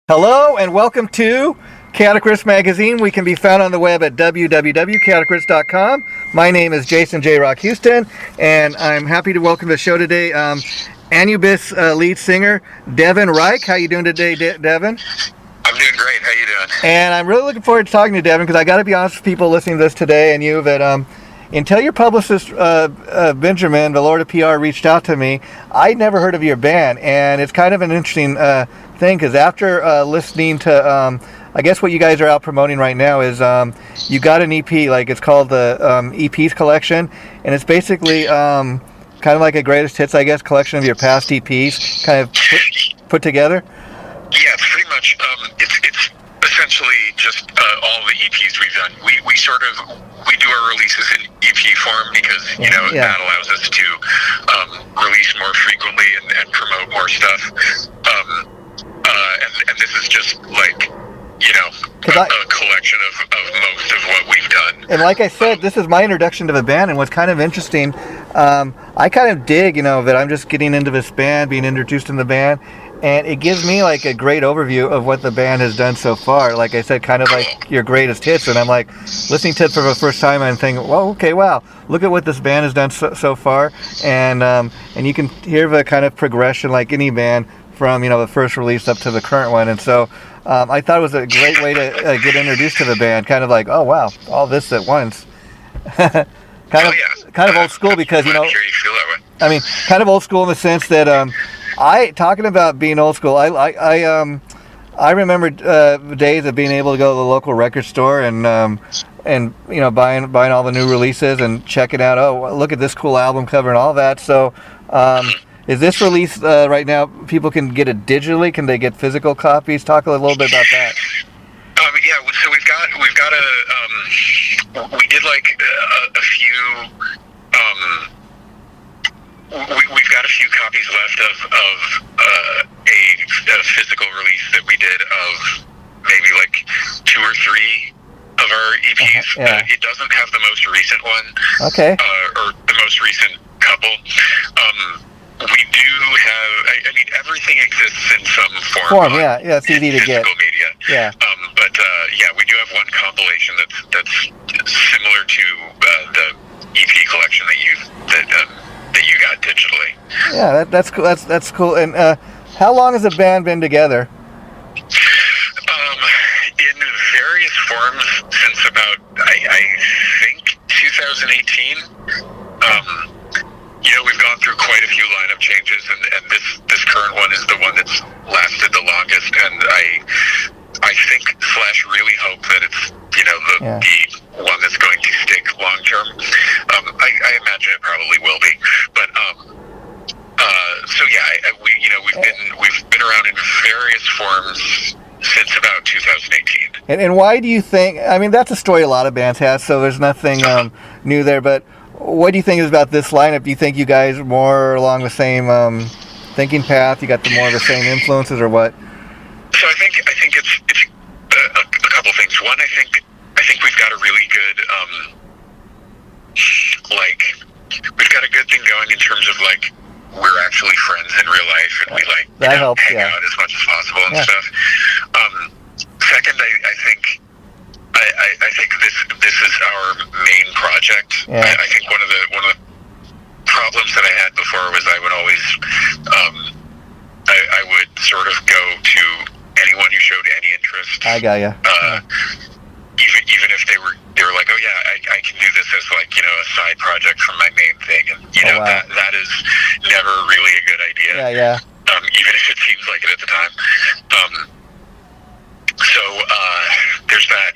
Hello and welcome to Chaotic Riff Magazine. We can be found on the web at www.chaoticriff.com. My name is Jason JROCK Houston, and I'm happy to welcome to the show today Anubis lead singer Devin Reiche. How you doing today, Devin? I'm doing great. How you doing? And I'm really looking forward to talking to Devin, because I got to be honest with people listening to this today and you that until your publicist Benjamin, the Lord of PR, reached out to me, I'd never heard of your band, and it's kind of an interesting thing, because after listening to I guess what you guys are out promoting right now is you got an EP, like it's called the EPs collection, and it's basically kind of like a greatest hits, I guess, collection of your past EPs kind of put together. Yeah, it's pretty much it's essentially just all the EPs we've done. We do our releases in EP form because that allows us to release more frequently and promote more stuff. And this is just like a collection of most of what we've done. And like I said, this is my introduction to the band, and what's kind of interesting, I kind of dig, that I'm just getting into this band, being introduced in the band, and it gives me like a great overview of what the band has done so far. Like I said, kind of like your greatest hits, and I'm like listening to it for the first time and thinking, well, okay, wow, look at what this band has done so far, and you can hear the kind of progression like any band from the first release up to the current one. And so I thought it was a great way to get introduced to the band, kind of like, oh wow, all this at once. kind of old school, because I'm sure you feel that way. I mean, kind of old school in the sense that talking about being old school, I remember the days of being able to go to the local record store and buying all the new releases and checking out, oh, look at this cool album cover and all that. So is this release right now, people can get it digitally? Can they get physical copies? Talk a little bit about that. Yeah, so we did like a few, we've got a few copies left of a physical release that we did of maybe like 2 or 3 of our EPs. It doesn't have the most recent one. Okay. Or the most recent couple. We do have, I mean, everything exists in some form. Yeah, it's easy to get. Physical media. Yeah. But we do have one compilation that's similar to the EP collection that you got digitally. Yeah, that's cool. That's cool. And how long has the band been together? In various forms since about I think 2018. We've gone through quite a few lineup changes, and this current one is the one that's lasted the longest, and I think / really hope that it's the one that's going to stick long term. I imagine it probably will be, but we've been around in various forms since about 2018. And why do you think? I mean, that's a story a lot of bands have, so there's nothing new there. But what do you think is about this lineup? Do you think you guys are more along the same thinking path? You got more of the same influences, or what? So I think it's a couple things. One, I think we've got a really good we've got a good thing going in terms of like we're actually friends in real life, and we that helps, hang out as much as possible and stuff. Second, I think this is our main project. Yeah. I think one of the problems that I had before was I would always I would sort of go to anyone who showed any interest. I got you. Even if they were like, oh yeah, I can do this as like a side project from my main thing, and that is never really a good idea. Yeah. Even if it seems like it at the time. So there's that.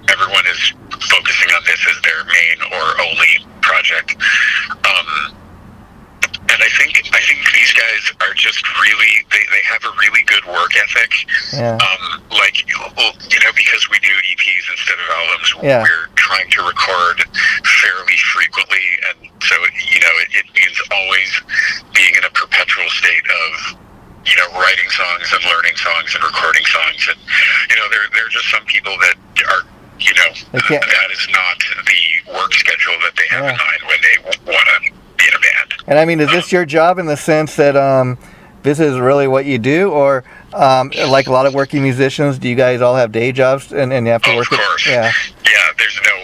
Everyone is focusing on this as their main or only project. And I think these guys are just really they have a really good work ethic. Yeah. Because we do EPs instead of albums, we're trying to record fairly frequently, and so it means always being in a perpetual state of writing songs and learning songs and recording songs, and there are just some people that are that is not the work schedule that they have in mind when they want to be in a band. And I mean, is this your job in the sense that this is really what you do, or like a lot of working musicians, do you guys all have day jobs and you have to work? Of course. Yeah. Yeah. There's no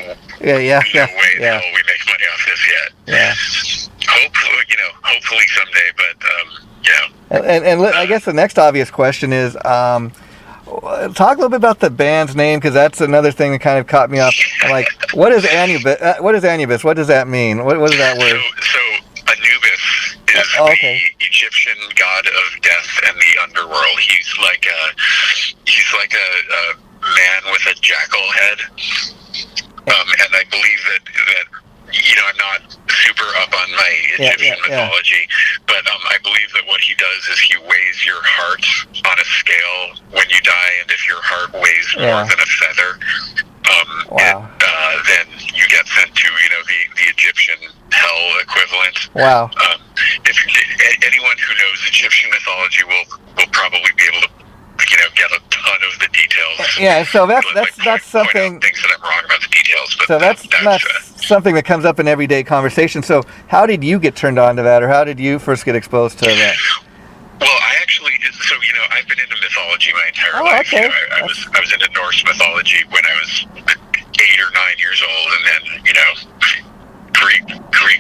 way in hell we make money off this yet. Yeah. Hopefully someday, but And I guess the next obvious question is, talk a little bit about the band's name, because that's another thing that kind of caught me up. Like, what is Anubis? What is Anubis? What does that mean? What is that word? So Anubis is the Egyptian god of death and the underworld. He's like a man with a jackal head, and I believe that I'm not super up on my Egyptian mythology, but I believe that what he does is he weighs your heart on a scale when you die, and if your heart weighs more than a feather, then you get sent to the Egyptian hell equivalent. Wow. If anyone who knows Egyptian mythology will probably be able to get a ton of the details. Yeah, so that's something. Things that I'm wrong about the details, but so that's not something that comes up in everyday conversation. So how did you get turned on to that, or how did you first get exposed to that? Well, I've been into mythology my entire life. Okay. I was into Norse mythology when I was 8 or 9 years old, and then Greek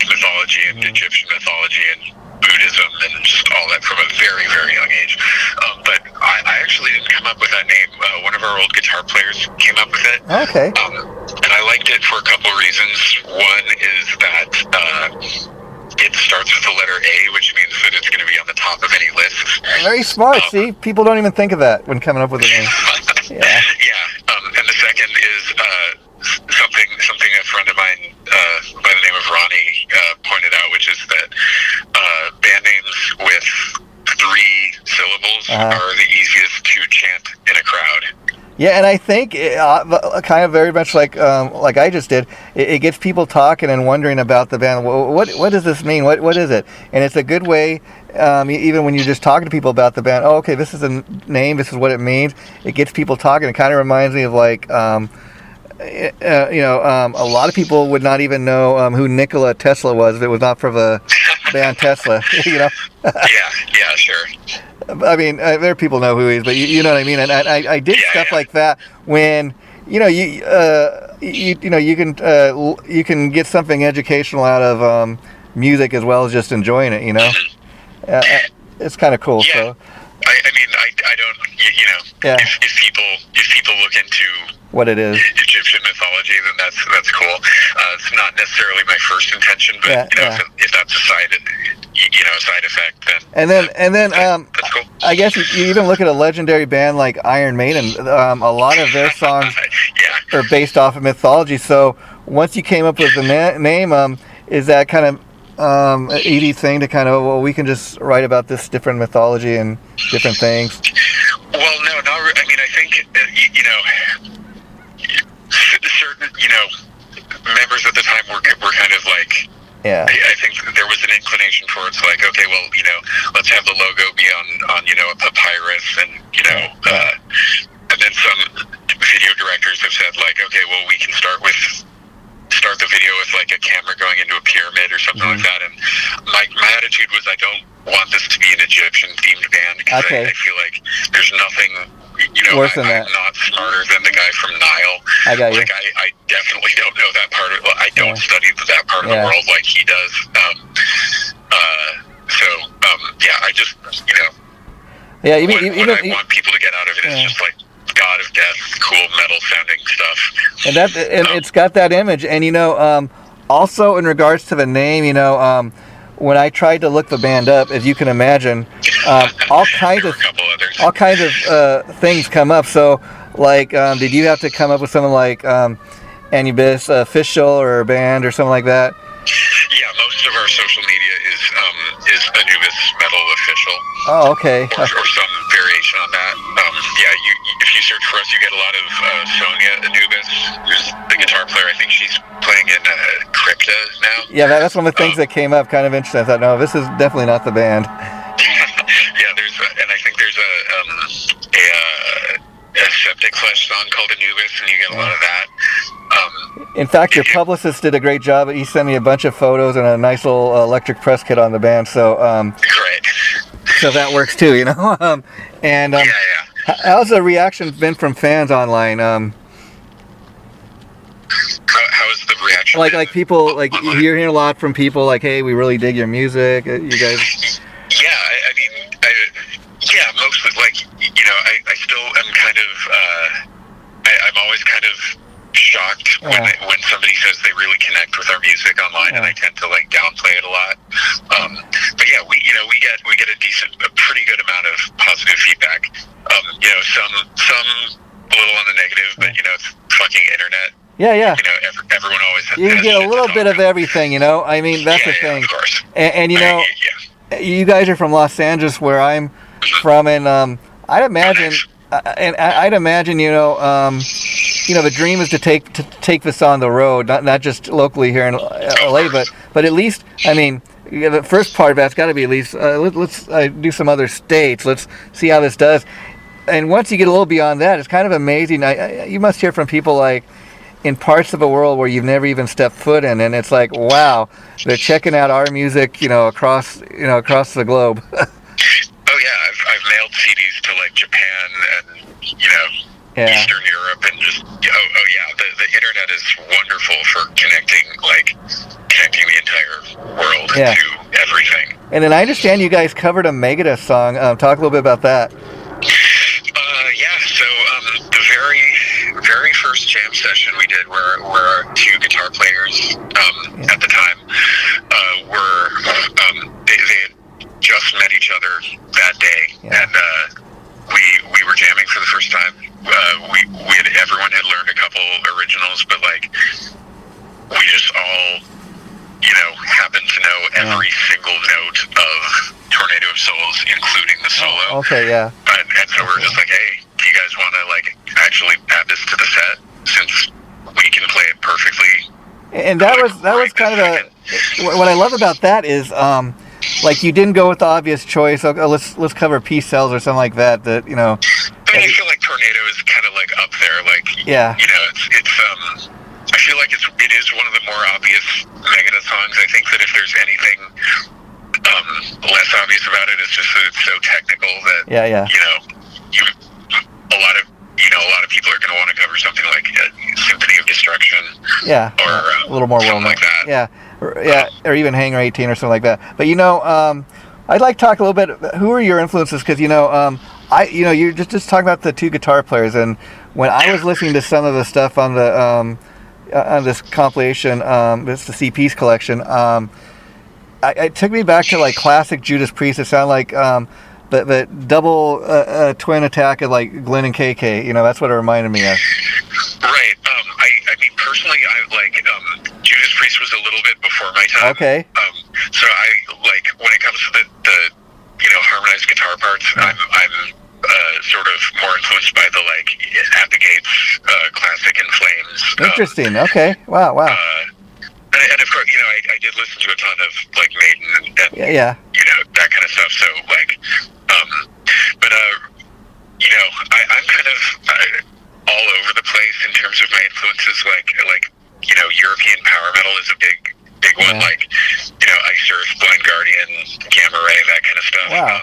mythology and Egyptian mythology and Buddhism and just all that from a very, very young age. But I actually didn't come up with that name. One of our old guitar players came up with it. Okay. And I liked it for a couple of reasons. One is that it starts with the letter A, which means that it's going to be on the top of any list. Very smart. See, people don't even think of that when coming up with a name. Yeah. And the second is something a friend of mine by the name of Ronnie pointed out, which is that band names with 3 syllables are the easiest to chant in a crowd. Yeah, and I think kind of very much like I just did, it gets people talking and wondering about the band. What does this mean? What is it? And it's a good way, even when you're just talking to people about the band. Oh, okay, this is a name. This is what it means. It gets people talking. It kind of reminds me of like, a lot of people would not even know who Nikola Tesla was if it was not for the band Tesla. Yeah, sure. I mean, there are people know who he is, but you know what I mean. And I did stuff like that when you can get something educational out of music as well as just enjoying it. It's kind of cool. Yeah. So I don't. If people look into what it is, Egyptian mythology, then that's cool. It's not necessarily my first intention, but if that's a side effect, then that's cool. I guess you even look at a legendary band like Iron Maiden. A lot of their songs are based off of mythology. So once you came up with the name, is that kind of an easy thing to kind of, we can just write about this different mythology and different things? Well, no, not really. I mean, I think certain members at the time were kind of like. Yeah. I think there was an inclination for it's like, okay, well, let's have the logo be on a papyrus, and and then some video directors have said like, okay, well, we can start the video with like a camera going into a pyramid or something like that. And my attitude was, I don't want this to be an Egyptian themed band, because I feel like there's nothing. Worse than that. I'm not smarter than the guy from Nile. I got you. Like, I definitely don't know that part of. I don't study that part of the world like he does. I just what I want people to get out of it is just like God of Death, cool metal sounding stuff. And it's got that image. And also in regards to the name, when I tried to look the band up, as you can imagine, all kinds of things come up. So, like, did you have to come up with something like Anubis official or a band or something like that? Yeah, most of our social media is Anubis Metal Official. Oh, okay. Or some variation on that. If you search for us, you get a lot of Sonia Anubis, who's the guitar player. I think she's playing in Crypta now. Yeah, that's one of the things that came up. Kind of interesting. I thought, no, this is definitely not the band. And I think there's a Septic Flesh song called Anubis, and you get a lot of that. In fact, your publicist did a great job. He sent me a bunch of photos and a nice little electric press kit on the band. So, great. so that works too, you know. Yeah. How's the reaction been from fans online? How's the reaction? Like people, like you're hearing a lot from people, like, hey, we really dig your music. You guys. Yeah, I mean, mostly, like, you know, I still am kind of, I'm always kind of shocked when somebody says they really connect with our music online, and I tend to, like, downplay it a lot. But yeah, we get a pretty good amount of positive feedback. You know, some a little on the negative, but, you know, it's fucking internet. Yeah. You know, everyone always has. You can get a little bit of everything, you know. I mean, that's the thing. Of course. And you know, you guys are from Los Angeles, where I'm from, and I'd imagine, you know, the dream is to take this on the road, not just locally here in LA, but at least, I mean, the first part of that's got to be at least let's do some other states. Let's see how this does. And once you get a little beyond that, it's kind of amazing. You must hear from people like in parts of the world where you've never even stepped foot in, and it's like, wow, they're checking out our music, you know, across the globe. Oh yeah, I've mailed CDs to like Japan and, you know, Eastern Europe, and just oh yeah, the internet is wonderful for connecting the entire world to everything. And then I understand you guys covered a Megadeth song. Talk a little bit about that. So the very first jam session we did, where our two guitar players at the time they had just met each other that day, and we were jamming for the first time. Everyone had learned a couple originals, but like we just all, you know, happened to know every single note of Tornado of Souls, including the solo. Okay, yeah. And so we're just like, hey, do you guys want to like actually add this to the set, since we can play it perfectly? And that was kind of what I love about that is like you didn't go with the obvious choice. Okay, let's cover Peace Cells or something like that. That, you know. I mean, I feel like Tornado is kind of like up there. Like, you know, it's I feel like it is one of the more obvious Megadeth songs. I think that if there's anything less obvious about it, it's just that it's so technical that you know, a lot of people are going to want to cover something like Symphony of Destruction, or a little more well-known, like that, or even Hangar 18 or something like that. But you know, I'd like to talk a little bit. Who are your influences? Because you know, you're just talking about the two guitar players, and when I was listening to some of the stuff on the on this compilation, it's the CP's collection. It took me back to like classic Judas Priest. It sounded like the double twin attack of like Glenn and KK. You know, that's what it reminded me of. Right. I mean, personally, I like Judas Priest was a little bit before my time. Okay. So I like, when it comes to the you know, harmonized guitar parts, I'm sort of more influenced by the like At the Gates, Classic in Flames. Interesting. Okay. Wow. And of course, you know, I did listen to a ton of like Maiden and you know, that kind of stuff. So like, but you know, I'm kind of all over the place in terms of my influences. Like you know, European power metal is a big one. Like, you know, Ice Earth, Blind Guardian, Gamma Ray, that kind of stuff. Wow.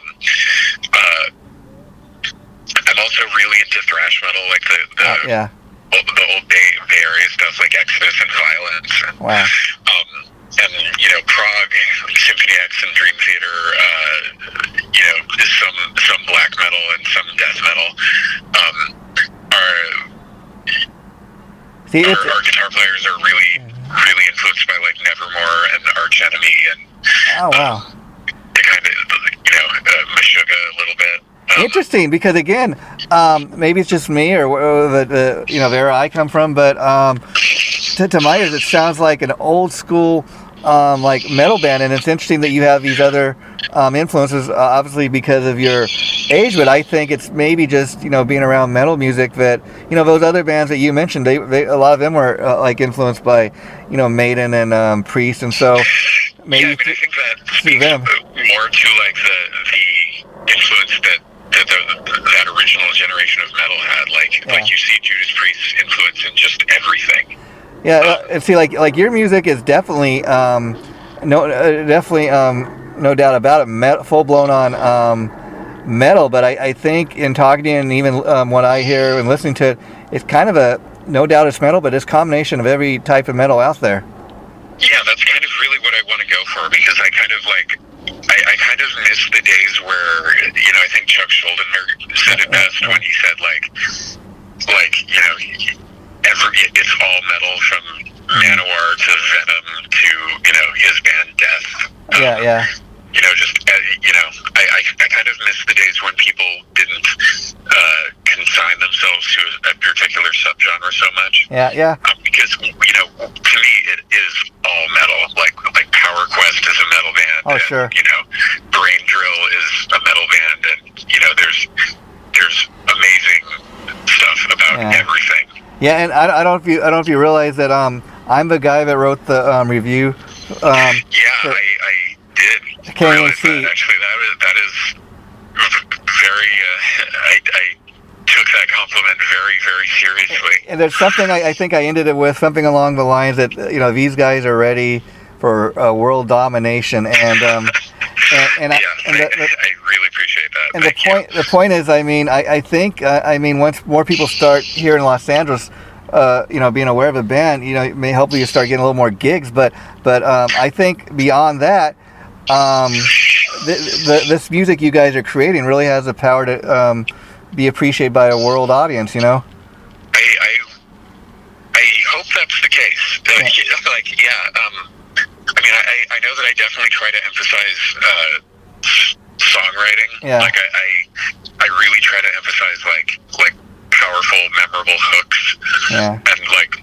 I'm also really into thrash metal, like the old Bay Area stuff, like Exodus and Violence. And you know, Prague, Symphony X and Dream Theater, you know, some black metal and some death metal. Our guitar players are really influenced by like Nevermore and Arch Enemy and they kind of, you know, Meshuggah a little bit. Interesting, because again, maybe it's just me or the you know, the era I come from, but to my ears, it sounds like an old school like metal band, and it's interesting that you have these other influences, obviously because of your age, but I think it's maybe just, you know, being around metal music that, you know, those other bands that you mentioned, they a lot of them were like influenced by, you know, Maiden and Priest, and so maybe I mean, I think that speaks them more to like the influence that original generation of metal had. Like you see Judas Priest's influence in just everything. Yeah, and see, like your music is definitely no doubt about it, full blown on metal. But I think in talking to you and even what I hear and listening to it, it's kind of no doubt it's metal, but it's a combination of every type of metal out there. Yeah, that's kind of really what I want to go for, because I kind of I kind of miss the days where, I think Chuck Schuldiner said it best when he said it's all metal from Manowar to Venom to, his band Death. Yeah. I kind of miss the days when people didn't consign themselves to a particular subgenre so much. Yeah. Because, to me, it is all metal. Like Power Quest is a metal band. Oh, sure. Brain Drill is a metal band, and, there's amazing stuff about everything. Yeah, and I don't know if you realize that I'm the guy that wrote the review. I did. Can't even see. Actually, that is very. I took that compliment very, very seriously. And there's something I think I ended it with something along the lines that these guys are ready for world domination, and I really appreciate that. And the point is, I think once more people start here in Los Angeles, being aware of the band, hopefully you start getting a little more gigs. But I think beyond that, this music you guys are creating really has the power to be appreciated by a world audience. I hope that's the case. I know that I definitely try to emphasize songwriting. Yeah. I really try to emphasize like powerful, memorable hooks. Yeah. And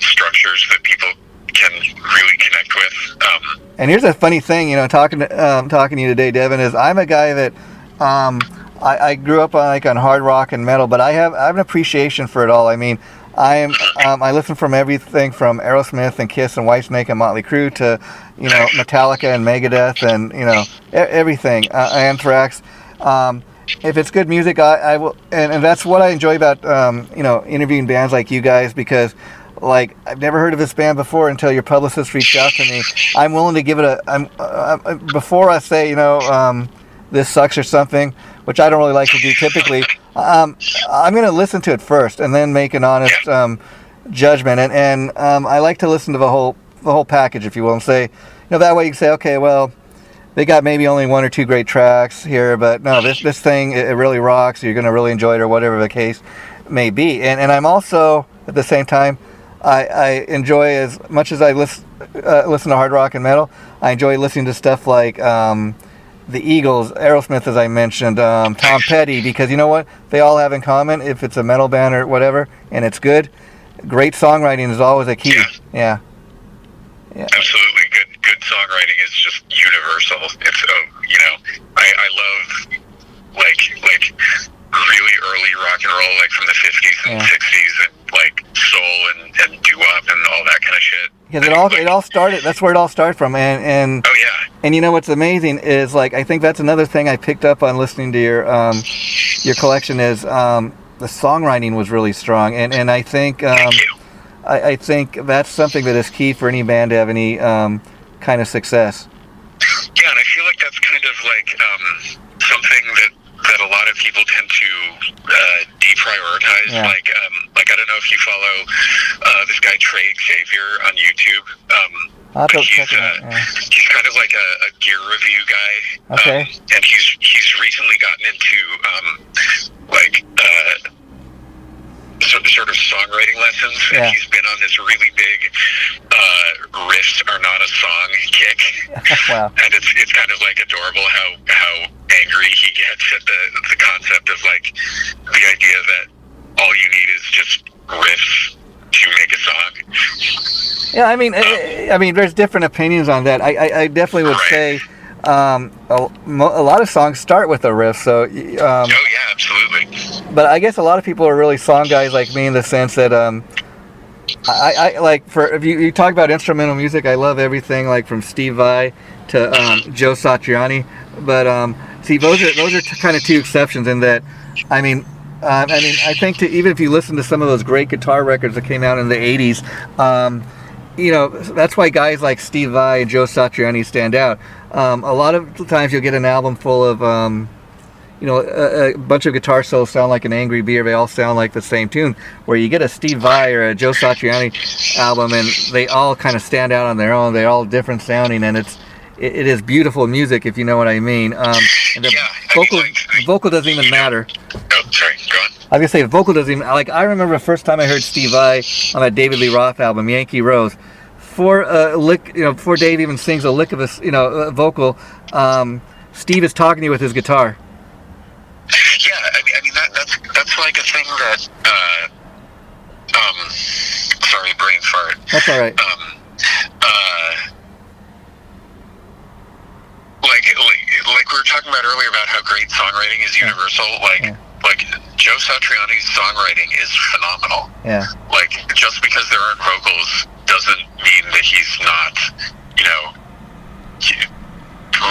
structures that people can really connect with. And here's a funny thing, talking to you today, Devin, is I'm a guy that I grew up on hard rock and metal, but I have an appreciation for it all. I listen from everything from Aerosmith and Kiss and Whitesnake and Motley Crue to Metallica and Megadeth and everything, Anthrax. If it's good music, I will, and that's what I enjoy about interviewing bands like you guys, because I've never heard of this band before until your publicist reached out to me. I'm willing to give it before I say this sucks or something, which I don't really like to do typically. I'm going to listen to it first and then make an honest judgment. And I like to listen to the whole package, if you will, and say, that way you can say, okay, well, they got maybe only one or two great tracks here, but no, this thing, it really rocks. You're going to really enjoy it, or whatever the case may be. And I'm also, at the same time, I enjoy, as much as I listen to hard rock and metal, I enjoy listening to stuff like the Eagles, Aerosmith, as I mentioned, Tom Petty, because you know what they all have in common, if it's a metal band or whatever, and it's good, great songwriting is always a key. Yeah. Absolutely. Good songwriting is just universal. It's I love really early rock and roll, from the 50s and 60s, and soul and doo-wop and all that kind of shit. Because it all started. That's where it all started from. And oh yeah. And what's amazing is I think that's another thing I picked up on listening to your collection is the songwriting was really strong. And I think Thank you. I think that's something that is key for any band to have any kind of success. Yeah, and I feel like that's kind of something that a lot of people tend to deprioritize. Yeah. I don't know if you follow this guy Trey Xavier on YouTube. He's kind of like a gear review guy. Okay. And he's recently gotten into sort of songwriting lessons, and he's been on this really big riffs are not a song kick. Wow. And it's kind of adorable how angry he gets at the concept of the idea that all you need is just riffs to make a song. Yeah, there's different opinions on that. I definitely would say a lot of songs start with a riff. So. Oh yeah, absolutely. But I guess a lot of people are really song guys like me, in the sense that if you talk about instrumental music, I love everything from Steve Vai to Joe Satriani. But see, those are kind of two exceptions in that. I think even if you listen to some of those great guitar records that came out in the 80s, that's why guys like Steve Vai and Joe Satriani stand out. A lot of times you'll get an album full of, a bunch of guitar solos sound like an angry beer. They all sound like the same tune. Where you get a Steve Vai or a Joe Satriani album, and they all kind of stand out on their own. They're all different sounding, and it is beautiful music, if you know what I mean. And the vocal doesn't even matter. Oh, sorry, go on. I was gonna say the vocal doesn't even, like, I remember the first time I heard Steve Vai on that David Lee Roth album, Yankee Rose. Before Dave even sings a lick of a vocal, Steve is talking to you with his guitar. Yeah, I mean that's like a thing that. Sorry, brain fart. That's all right. Like we were talking about earlier about how great songwriting is universal. Like Joe Satriani's songwriting is phenomenal. Yeah. Like, just because there aren't vocals doesn't mean that he's not,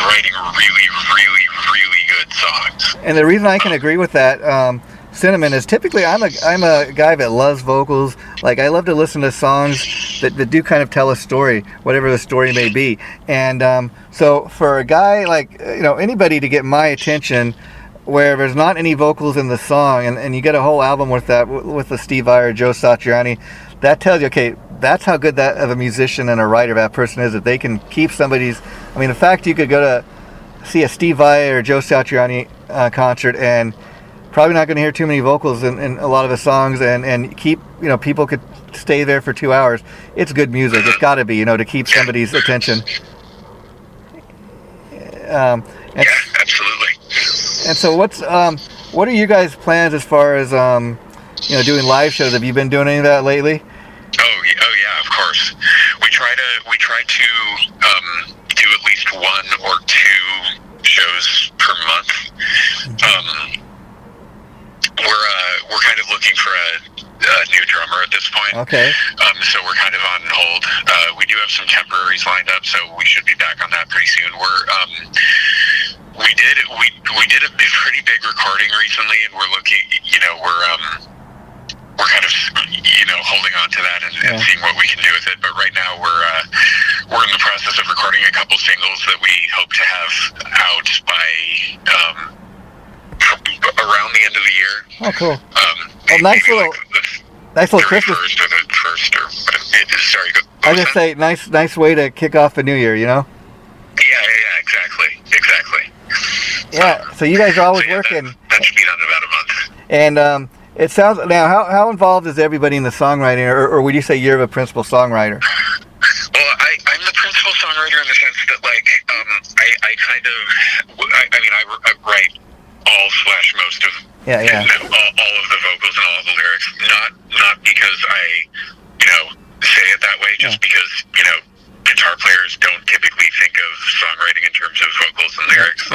writing really, really, really good songs. And the reason I can agree with that, Cinnamon, is typically I'm a guy that loves vocals. Like, I love to listen to songs that do kind of tell a story, whatever the story may be. And so for a guy like, anybody to get my attention where there's not any vocals in the song, and you get a whole album with the Steve Vai or Joe Satriani, that tells you, okay, that's how good that of a musician and a writer that person is, that they can keep somebody's. I mean, the fact you could go to see a Steve Vai or Joe Satriani concert and probably not going to hear too many vocals in a lot of the songs, and keep, people could stay there for 2 hours. It's good music. It's got to be, to keep somebody's attention. Yeah, absolutely. And so what are you guys' plans as far as doing live shows? Have you been doing any of that lately? Oh yeah, of course. We try to do at least one or two shows per month. We're kind of looking for a new drummer at this point. Okay. So we're kind of on hold. We do have some temporaries lined up, so we should be back on that pretty soon. We did a pretty big recording recently, and we're looking. We're kind of holding on to that and seeing what we can do with it. But right now we're in the process of recording a couple singles that we hope to have out by around the end of the year. Oh, cool. Nice little Christmas. Sorry. I was just say nice way to kick off the new year. Yeah, exactly. Yeah. So you guys are always working. That should be done in about a month. And it sounds now. How involved is everybody in the songwriting, or would you say you're the principal songwriter? Well, I'm the principal songwriter in the sense that, like, I write all/most of all of the vocals and all of the lyrics. Not because I say it that way, just because guitar players don't typically think of songwriting in terms of vocals and lyrics.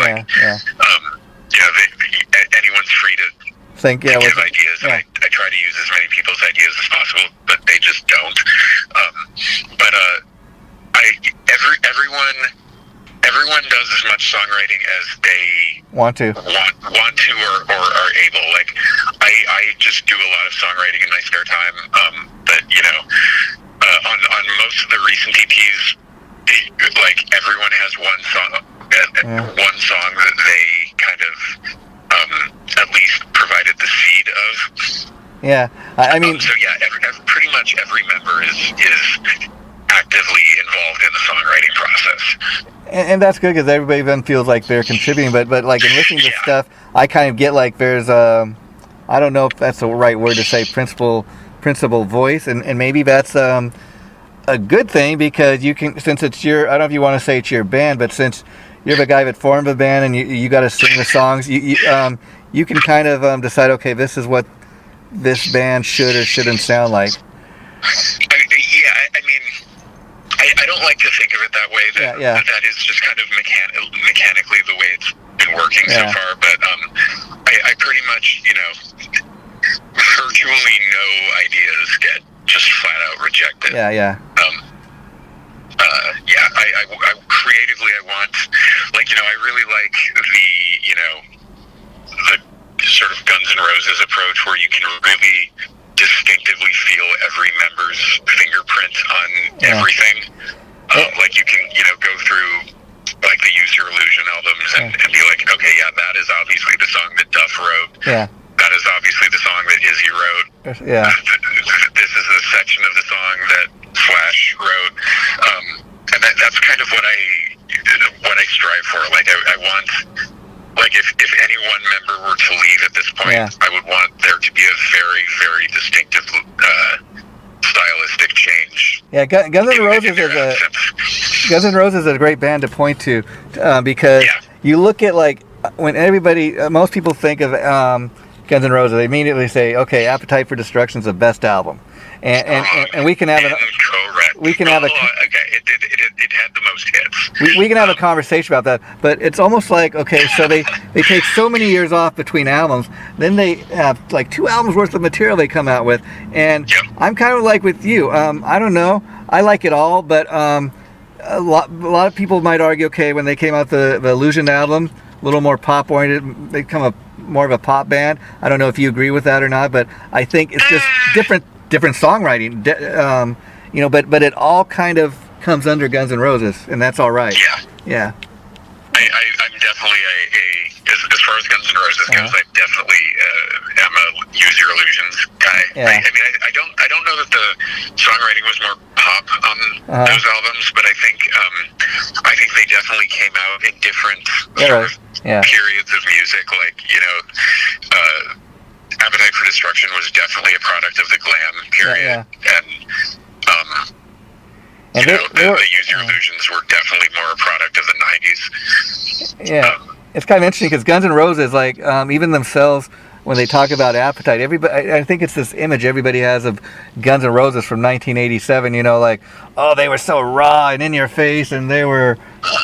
Anyone's free to give ideas. And I try to use as many people's ideas as possible, but they just don't. Everyone does as much songwriting as they want to or are able. Like, I just do a lot of songwriting in my spare time. But on most of the recent EPs, like, everyone has one song that they kind of at least provided the seed of. Yeah, I mean. So yeah, pretty much every member is actively involved in the songwriting process. And that's good, because everybody then feels like they're contributing. But like, in listening to stuff, I kind of get like there's I don't know if that's the right word to say, principal voice, and maybe that's a good thing, because you can, since it's your, I don't know if you want to say it's your band, but since you're the guy that formed the band and you got to sing the songs, you can kind of decide, okay, this is what this band should or shouldn't sound like. I don't like to think of it that way. That is just kind of mechanically the way it's been working so far. But I pretty much, virtually no ideas get just flat out rejected. I creatively, I want, like, I really like the sort of Guns N' Roses approach, where you can really distinctively feel every member's fingerprint on everything. Like you can, go through like the Use Your Illusion albums and be like, okay, yeah, that is obviously the song that Duff wrote. Yeah. That is obviously the song that Izzy wrote. Yeah. This is a section of the song that Slash wrote. And that's kind of what I strive for. Like I want, like if any one member were to leave at this point, I would want there to be a very, very distinctive stylistic change. Yeah, Guns N' Roses is a great band to point to because you look at like when most people think of Guns N' Roses, they immediately say, okay, Appetite for Destruction is the best album, and we can have it had the most hits. We can have a conversation about that, but it's almost like, okay, so they take so many years off between albums, then they have like 2 albums worth of material they come out with, and I'm kind of like with you. I don't know, I like it all, but a lot of people might argue, okay, when they came out the Illusion album, a little more pop oriented, they become more of a pop band. I don't know if you agree with that or not, but I think it's just different songwriting, but it all kind of comes under Guns N' Roses, and that's all right. Yeah. I'm definitely as far as Guns N' Roses goes, I definitely am a Use Your Illusions guy. I mean, I don't know that the songwriting was more pop on those albums, but I think they definitely came out in different periods of music. Like, Appetite for Destruction was definitely a product of the glam period, and the Use Your Illusions were definitely more a product of the 90s. Yeah, it's kind of interesting because Guns N' Roses, like even themselves, when they talk about Appetite, I think it's this image everybody has of Guns N' Roses from 1987. Like, oh, they were so raw and in your face, and they were,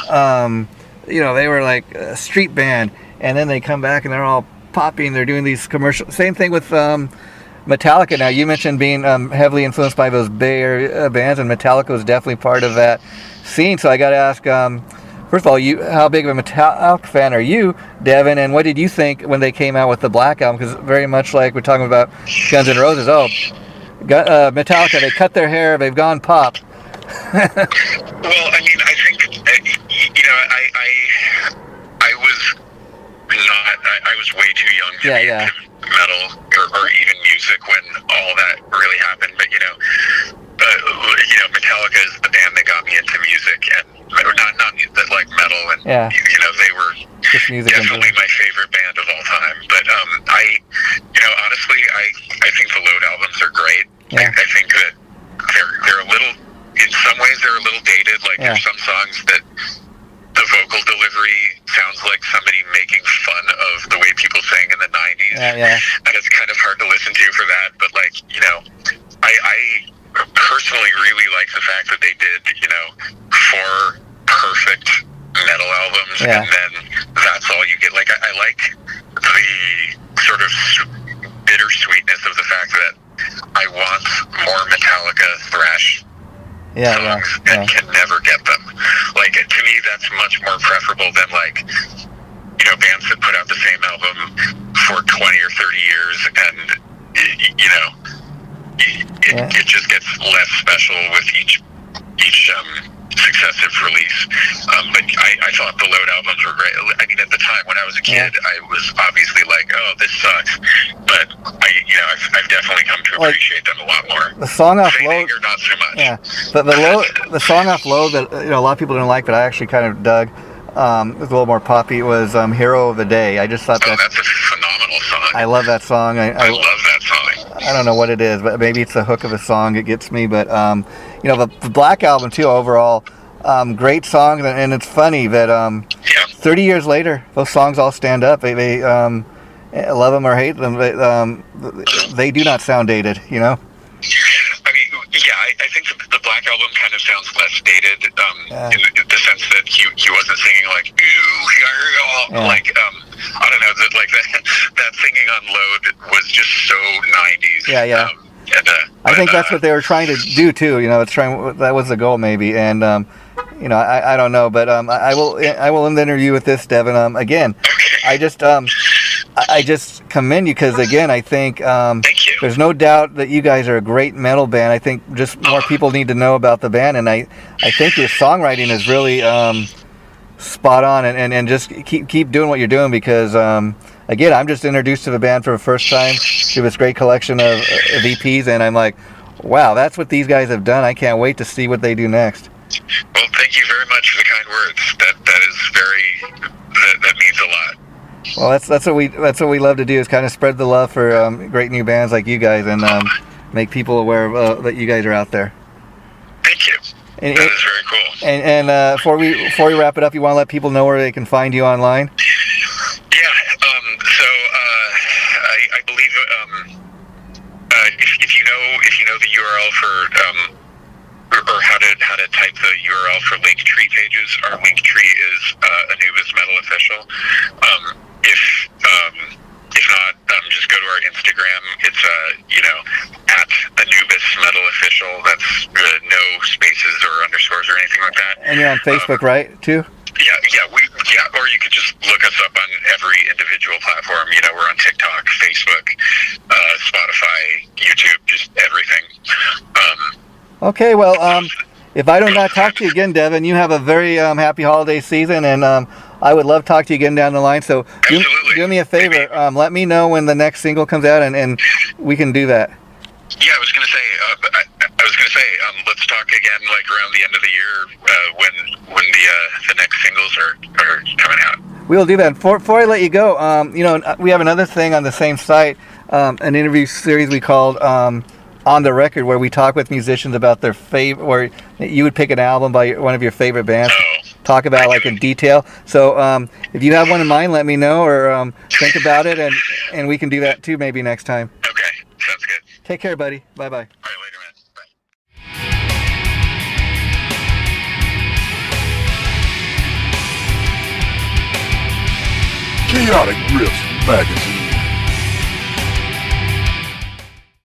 they were like a street band, and then they come back and they're all poppy and they're doing these commercials. Same thing with Metallica. Now, you mentioned being heavily influenced by those Bay Area bands, and Metallica was definitely part of that scene. So I got to ask, first of all, how big of a Metallica fan are you, Devin, and what did you think when they came out with the Black Album? Because very much like we're talking about Guns N' Roses, Metallica, they cut their hair, they've gone pop. Well, I mean, I think, I was way too young to be into metal or even music when all that really happened. But Metallica is the band that got me into music, and not that like metal, and they were definitely my favorite band of all time. But honestly, I think the Load albums are great. I think that they're a little, in some ways, they're a little dated. Like there's some songs that the vocal delivery sounds like somebody making fun of the way people sang in the 90s. And it's kind of hard to listen to for that. But I personally really like the fact that they did, 4 perfect metal albums, and then that's all you get. Like, I like the sort of bittersweetness of the fact that I want more Metallica thrash songs and can never get them. Like, to me, that's much more preferable than bands that put out the same album for 20 or 30 years, and it just gets less special with each successive release. But I thought the Load albums were great. I mean, at the time when I was a kid, I was obviously like, oh, this sucks. But I've definitely come to appreciate them a lot more. The song off Load, or not so much. Yeah, but the song off Load that a lot of people didn't like, but I actually kind of dug. It was a little more poppy. Was Hero of the Day. I just thought that's a phenomenal song. I love that song. I love that song. I don't know what it is, but maybe it's the hook of a song that gets me. But the Black Album too. Overall, great song, and it's funny that 30 years later, those songs all stand up. They love them or hate them. They do not sound dated. I mean, I think the Black Album kind of sounds less dated in the sense that he wasn't singing like, ooh, like, I don't know, that singing on Load was just so 90s. I think that's what they were trying to do too. That was the goal maybe, and I don't know, but I will end the interview with this, Devin. Again, I just commend you because again, I think thank you. there's no doubt that you guys are a great metal band. I think just more people need to know about the band, and I think your songwriting is really spot on, and just keep doing what you're doing, because again, I'm just introduced to the band for the first time through this great collection of EPs, and I'm like, wow, that's what these guys have done. I can't wait to see what they do next. Well, thank you very much for the kind words. That means a lot. Well, that's what we love to do, is kind of spread the love for great new bands like you guys, and make people aware of that you guys are out there. Thank you. That is very cool. And before we wrap it up, you want to let people know where they can find you online? Yeah. So I believe if you know the URL for or how to type the URL for Linktree pages, our Linktree is Anubis Metal Official. If not, just go to our Instagram. It's at Anubis Metal Official. That's no spaces or underscores or anything like that. And you're on Facebook, right? Too. Yeah. Or you could just look us up on every individual platform. We're on TikTok, Facebook, Spotify, YouTube, just everything. Okay, well, if I do not talk to you again, Devin, you have a very happy holiday season, and I would love to talk to you again down the line. So do me a favor, let me know when the next single comes out, and we can do that. Yeah, I was gonna say, let's talk again like around the end of the year when the next singles are coming out. We'll do that. Before I let you go, we have another thing on the same site, an interview series we called On the Record, where we talk with musicians about their favorite, where you would pick an album by one of your favorite bands, talk about like in detail. So if you have one in mind, let me know, or think about it, and we can do that too maybe next time. Okay, sounds good. Take care, buddy. Bye-bye. All right, later, man. Chaotic Riffs Magazine.